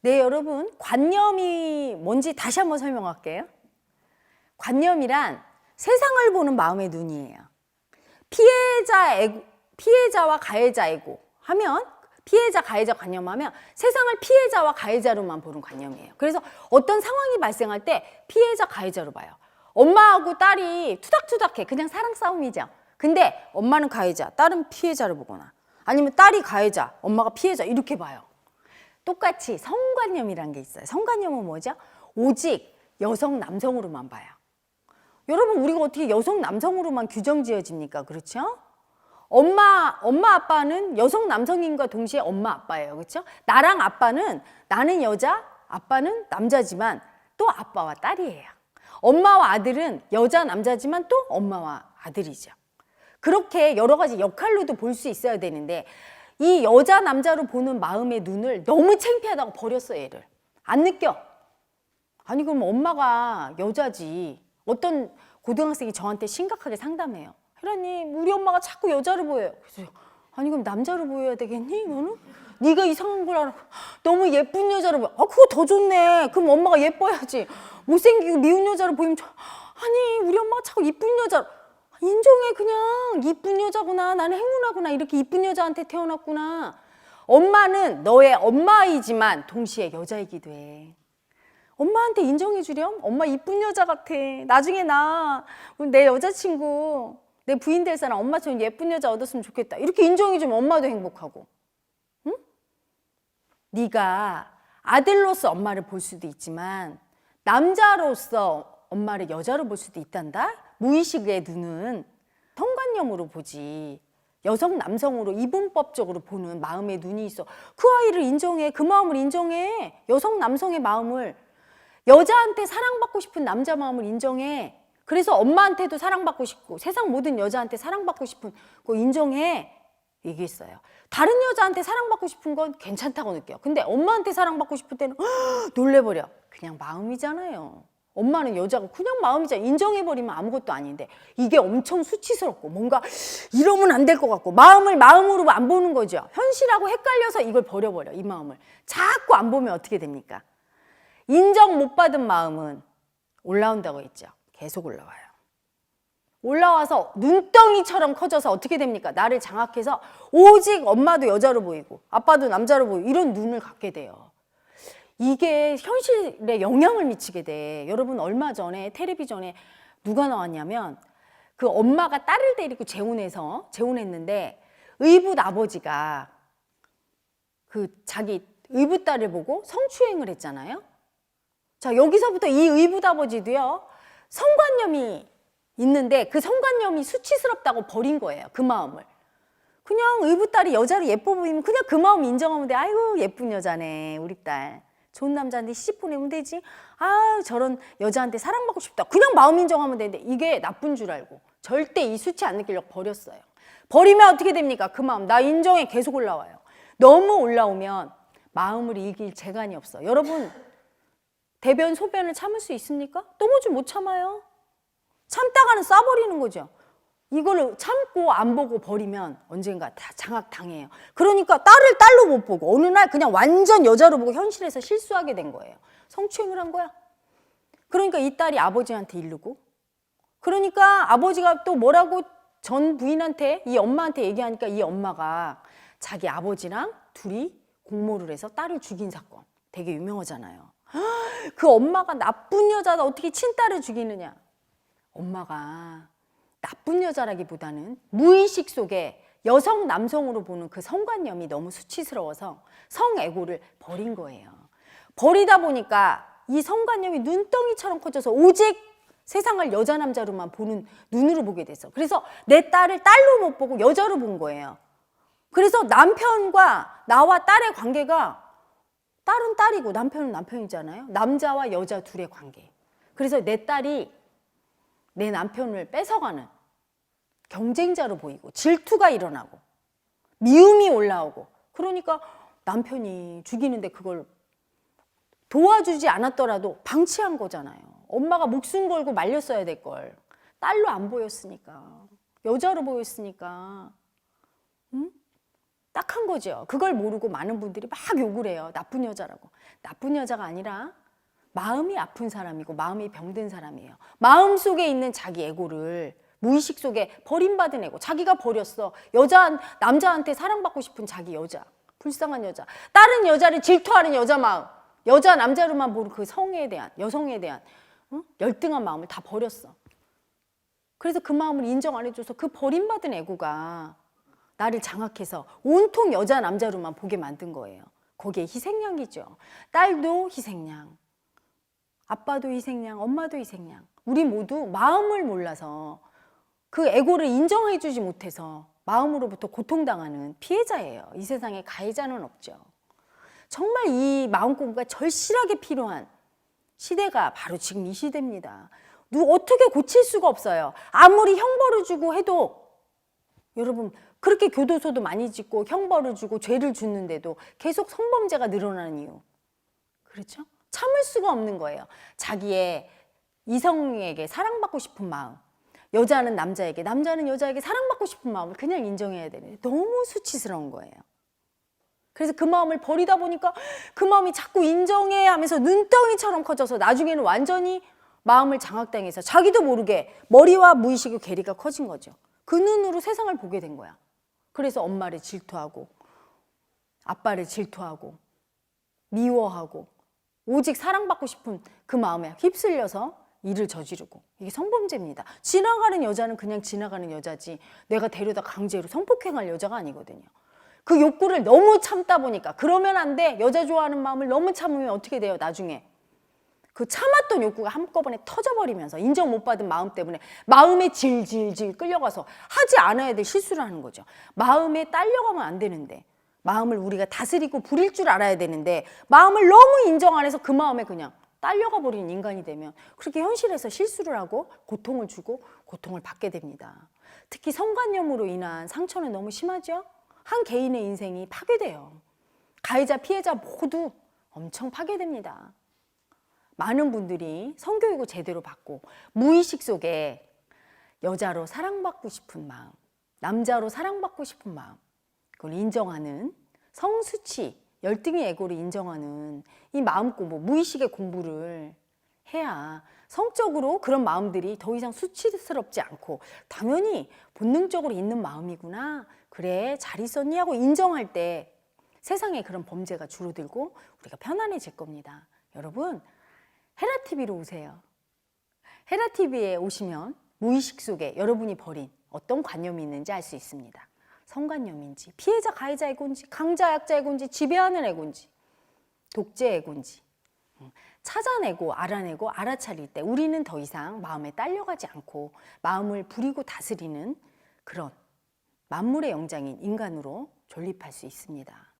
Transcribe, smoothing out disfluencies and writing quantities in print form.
네, 여러분, 관념이 뭔지 다시 한번 설명할게요. 관념이란 세상을 보는 마음의 눈이에요. 피해자와 가해자 에고 하면, 피해자, 가해자 관념하면 세상을 피해자와 가해자로만 보는 관념이에요. 그래서 어떤 상황이 발생할 때 피해자, 가해자로 봐요. 엄마하고 딸이 투닥투닥해. 그냥 사랑 싸움이죠. 근데 엄마는 가해자, 딸은 피해자를 보거나, 아니면 딸이 가해자, 엄마가 피해자, 이렇게 봐요. 똑같이 성관념이라는 게 있어요. 성관념은 뭐죠? 오직 여성, 남성으로만 봐요. 여러분, 우리가 어떻게 여성, 남성으로만 규정 지어집니까? 그렇죠? 엄마, 아빠는 여성, 남성인과 동시에 엄마, 아빠예요. 그렇죠? 나랑 아빠는, 나는 여자, 아빠는 남자지만 또 아빠와 딸이에요. 엄마와 아들은 여자, 남자지만 또 엄마와 아들이죠. 그렇게 여러 가지 역할로도 볼 수 있어야 되는데, 이 여자, 남자로 보는 마음의 눈을 너무 창피하다고 버렸어, 얘를. 안 느껴. 아니, 그럼 엄마가 여자지. 어떤 고등학생이 저한테 심각하게 상담해요. 혜라님, 우리 엄마가 자꾸 여자로 보여요. 그래서 아니, 그럼 남자로 보여야 되겠니? 너는? 네가 이상한 걸 알아. 너무 예쁜 여자로 보여. 아, 그거 더 좋네. 그럼 엄마가 예뻐야지. 못생기고 미운 여자로 보이면 아니, 우리 엄마가 자꾸 이쁜 여자로. 인정해. 그냥 이쁜 여자구나. 나는 행운하구나. 이렇게 이쁜 여자한테 태어났구나. 엄마는 너의 엄마이지만 동시에 여자이기도 해. 엄마한테 인정해 주렴. 엄마 이쁜 여자 같아. 나중에 내 여자친구, 내 부인 될 사람 엄마처럼 예쁜 여자 얻었으면 좋겠다. 이렇게 인정해 주면 엄마도 행복하고. 응? 네가 아들로서 엄마를 볼 수도 있지만 남자로서 엄마를 여자로 볼 수도 있단다. 무의식의 눈은 성관념으로 보지, 여성, 남성으로 이분법적으로 보는 마음의 눈이 있어. 그 아이를 인정해. 그 마음을 인정해. 여성, 남성의 마음을. 여자한테 사랑받고 싶은 남자 마음을 인정해. 그래서 엄마한테도 사랑받고 싶고 세상 모든 여자한테 사랑받고 싶은 거 인정해. 얘기했어요. 다른 여자한테 사랑받고 싶은 건 괜찮다고 느껴요. 근데 엄마한테 사랑받고 싶을 때는 놀래버려. 그냥 마음이잖아요. 엄마는 여자고 그냥 마음이잖아. 인정해버리면 아무것도 아닌데 이게 엄청 수치스럽고 뭔가 이러면 안 될 것 같고 마음을 마음으로 안 보는 거죠. 현실하고 헷갈려서 이걸 버려버려. 이 마음을 자꾸 안 보면 어떻게 됩니까? 인정 못 받은 마음은 올라온다고 했죠. 계속 올라와요. 올라와서 눈덩이처럼 커져서 어떻게 됩니까? 나를 장악해서 오직 엄마도 여자로 보이고 아빠도 남자로 보이고 이런 눈을 갖게 돼요. 이게 현실에 영향을 미치게 돼. 여러분, 얼마 전에 텔레비전에 누가 나왔냐면 그 엄마가 딸을 데리고 재혼했는데 의붓 아버지가 그 자기 의붓 딸을 보고 성추행을 했잖아요. 자, 여기서부터 이 의붓 아버지도요, 성관념이 있는데 그 성관념이 수치스럽다고 버린 거예요. 그 마음을. 그냥 의붓 딸이 여자로 예뻐 보이면 그냥 그 마음 인정하면 돼. 아이고, 예쁜 여자네, 우리 딸. 좋은 남자한테 시집 보내면 되지. 아, 저런 여자한테 사랑받고 싶다. 그냥 마음 인정하면 되는데 이게 나쁜 줄 알고 절대 이 수치 안 느끼려고 버렸어요. 버리면 어떻게 됩니까? 그 마음, 나 인정해. 계속 올라와요. 너무 올라오면 마음을 이길 재간이 없어. 여러분, 대변, 소변을 참을 수 있습니까? 똥오줌 못 참아요. 참다가는 쏴버리는 거죠. 이거를 참고 안 보고 버리면 언젠가 다 장악당해요. 그러니까 딸을 딸로 못 보고 어느 날 그냥 완전 여자로 보고 현실에서 실수하게 된 거예요. 성추행을 한 거야. 그러니까 이 딸이 아버지한테 이르고, 그러니까 아버지가 또 뭐라고 전 부인한테, 이 엄마한테 얘기하니까 이 엄마가 자기 아버지랑 둘이 공모를 해서 딸을 죽인 사건 되게 유명하잖아요. 그 엄마가 나쁜 여자다, 어떻게 친딸을 죽이느냐. 엄마가 나쁜 여자라기보다는 무의식 속에 여성, 남성으로 보는 그 성관념이 너무 수치스러워서 성애고를 버린 거예요. 버리다 보니까 이 성관념이 눈덩이처럼 커져서 오직 세상을 여자, 남자로만 보는 눈으로 보게 됐어. 그래서 내 딸을 딸로 못 보고 여자로 본 거예요. 그래서 남편과 나와 딸의 관계가, 딸은 딸이고 남편은 남편이잖아요. 남자와 여자 둘의 관계. 그래서 내 딸이 내 남편을 뺏어가는 경쟁자로 보이고 질투가 일어나고 미움이 올라오고, 그러니까 남편이 죽이는데 그걸 도와주지 않았더라도 방치한 거잖아요. 엄마가 목숨 걸고 말렸어야 될 걸. 딸로 안 보였으니까, 여자로 보였으니까. 응? 딱 착한 거죠. 그걸 모르고 많은 분들이 막 욕을 해요. 나쁜 여자라고. 나쁜 여자가 아니라 마음이 아픈 사람이고 마음이 병든 사람이에요. 마음 속에 있는 자기 에고를 무의식 속에 버림받은 에고, 자기가 버렸어. 남자한테 사랑받고 싶은 자기 여자, 불쌍한 여자, 다른 여자를 질투하는 여자 마음, 여자 남자로만 보는 그 성에 대한, 여성에 대한 열등한 마음을 다 버렸어. 그래서 그 마음을 인정 안 해줘서 그 버림받은 에고가 나를 장악해서 온통 여자 남자로만 보게 만든 거예요. 거기에 희생양이죠. 딸도 희생양, 아빠도 희생양, 엄마도 희생양. 우리 모두 마음을 몰라서 그 에고를 인정해주지 못해서 마음으로부터 고통당하는 피해자예요. 이 세상에 가해자는 없죠. 정말 이 마음 공부가 절실하게 필요한 시대가 바로 지금 이 시대입니다. 어떻게 고칠 수가 없어요. 아무리 형벌을 주고 해도, 여러분 그렇게 교도소도 많이 짓고 형벌을 주고 죄를 짓는데도 계속 성범죄가 늘어나는 이유, 그렇죠? 참을 수가 없는 거예요. 자기의 이성에게 사랑받고 싶은 마음, 여자는 남자에게, 남자는 여자에게 사랑받고 싶은 마음을 그냥 인정해야 되는데 너무 수치스러운 거예요. 그래서 그 마음을 버리다 보니까 그 마음이 자꾸 인정해 하면서 눈덩이처럼 커져서 나중에는 완전히 마음을 장악당해서 자기도 모르게 머리와 무의식의 괴리가 커진 거죠. 그 눈으로 세상을 보게 된 거야. 그래서 엄마를 질투하고 아빠를 질투하고 미워하고 오직 사랑받고 싶은 그 마음에 휩쓸려서 일을 저지르고, 이게 성범죄입니다. 지나가는 여자는 그냥 지나가는 여자지 내가 데려다 강제로 성폭행할 여자가 아니거든요. 그 욕구를 너무 참다 보니까, 그러면 안 돼, 여자 좋아하는 마음을 너무 참으면 어떻게 돼요? 나중에 그 참았던 욕구가 한꺼번에 터져버리면서 인정 못 받은 마음 때문에 마음에 질질질 끌려가서 하지 않아야 될 실수를 하는 거죠. 마음에 딸려가면 안 되는데, 마음을 우리가 다스리고 부릴 줄 알아야 되는데 마음을 너무 인정 안 해서 그 마음에 그냥 딸려가 버리는 인간이 되면 그렇게 현실에서 실수를 하고 고통을 주고 고통을 받게 됩니다. 특히 성관념으로 인한 상처는 너무 심하죠. 한 개인의 인생이 파괴돼요. 가해자, 피해자 모두 엄청 파괴됩니다. 많은 분들이 성교육을 제대로 받고 무의식 속에 여자로 사랑받고 싶은 마음, 남자로 사랑받고 싶은 마음, 그걸 인정하는 성수치, 열등의 에고를 인정하는 이 마음 공부, 무의식의 공부를 해야 성적으로 그런 마음들이 더 이상 수치스럽지 않고, 당연히 본능적으로 있는 마음이구나, 그래 잘 있었니 하고 인정할 때 세상에 그런 범죄가 줄어들고 우리가 편안해질 겁니다. 여러분, 헤라TV로 오세요. 헤라TV에 오시면 무의식 속에 여러분이 버린 어떤 관념이 있는지 알 수 있습니다. 성관념인지, 피해자 가해자 에고인지, 강자 약자 에고인지, 지배하는 에고인지, 독재 에고인지 찾아내고 알아내고 알아차릴 때 우리는 더 이상 마음에 딸려가지 않고 마음을 부리고 다스리는 그런 만물의 영장인 인간으로 존립할 수 있습니다.